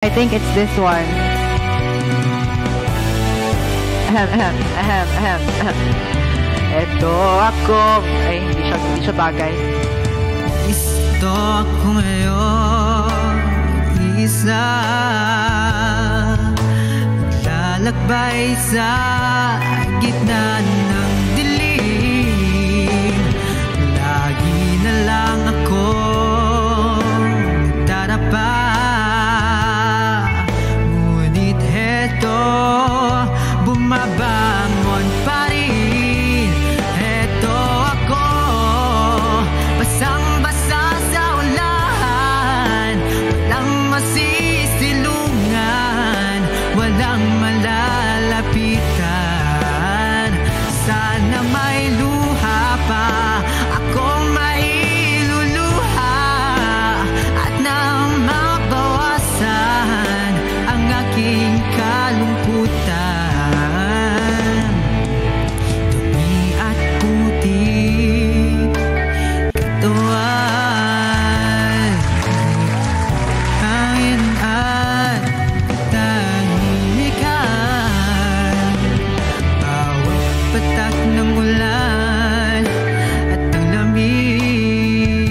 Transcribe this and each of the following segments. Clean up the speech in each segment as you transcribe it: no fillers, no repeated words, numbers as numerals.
I think it's this one. Ito ako. Ay, hindi siya bagay. Gusto ako ngayon isa, lalakbay sa gitna ng dilim. Lagi na lang ako nagdarapa, ngunit heto bumabangon pa rin. Heto ako, basang-basa sa ulan, walang masisilungan, walang malalapitan. Sana may luha pa akong mailuluha, at nang mabawasan ang aking kalungkutan. Dumi at putik katawan, hangin at tahimikan, bawat patak ng ulan at ang lamig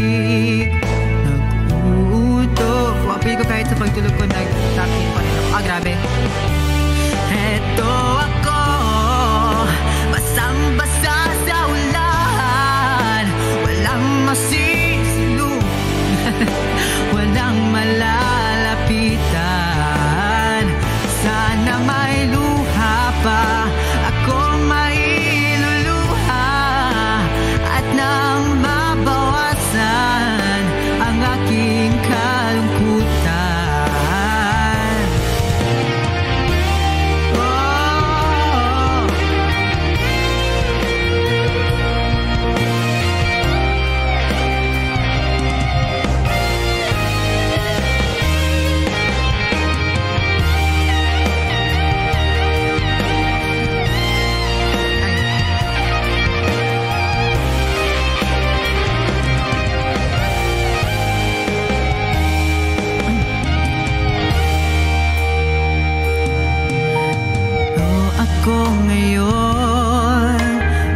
nag-uuto. Wapi ko kahit sa pagtulog ko nag-tapping pa rin ako. Grabe. Heto ako, basang-basa sa ulan, walang masisilungan, walang malalapitan. Sana may luha pa akong mailuluha, at nang mabawasan ang aking kalungkutan. Ako ngayon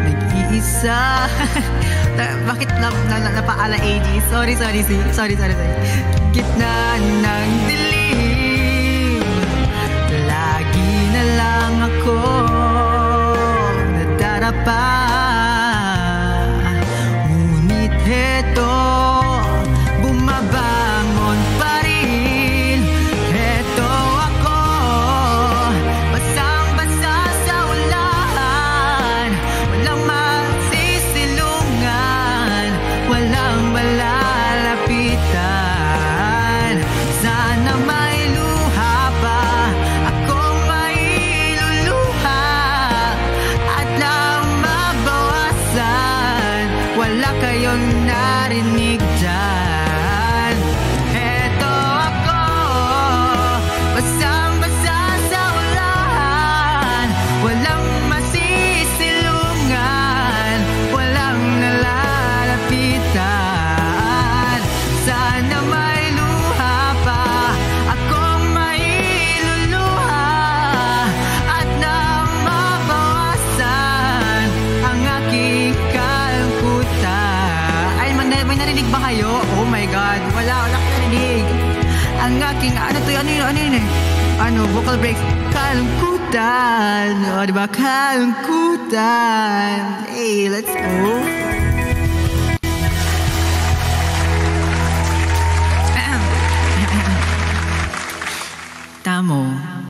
nag-iisa. Bakit napaala AG? Sorry. Gitna ng dilim, lagi na lang ako nadarapa, ngunit heto bumabangon pa rin. Heto ako, basang-basa sa ulan, walang masisilungan, walang malalapitan. Sana may luha pa akong mailuluha, at lang mabawasan, wala kayong narinig dyan. Heto ako, basang-basa sa ulan, walang masisilungan, walang nalalapitan. Sana may luha pa akong mailuluha, at nang mabawasan ang aking kalungkutan. Ay, may narinig ba kayo? Oh my God, wala akong narinig. Ang aking, ano yun eh? Vocal breaks. Kalungkutan. O, diba? Kalungkutan. Hey, let's go. Tamo.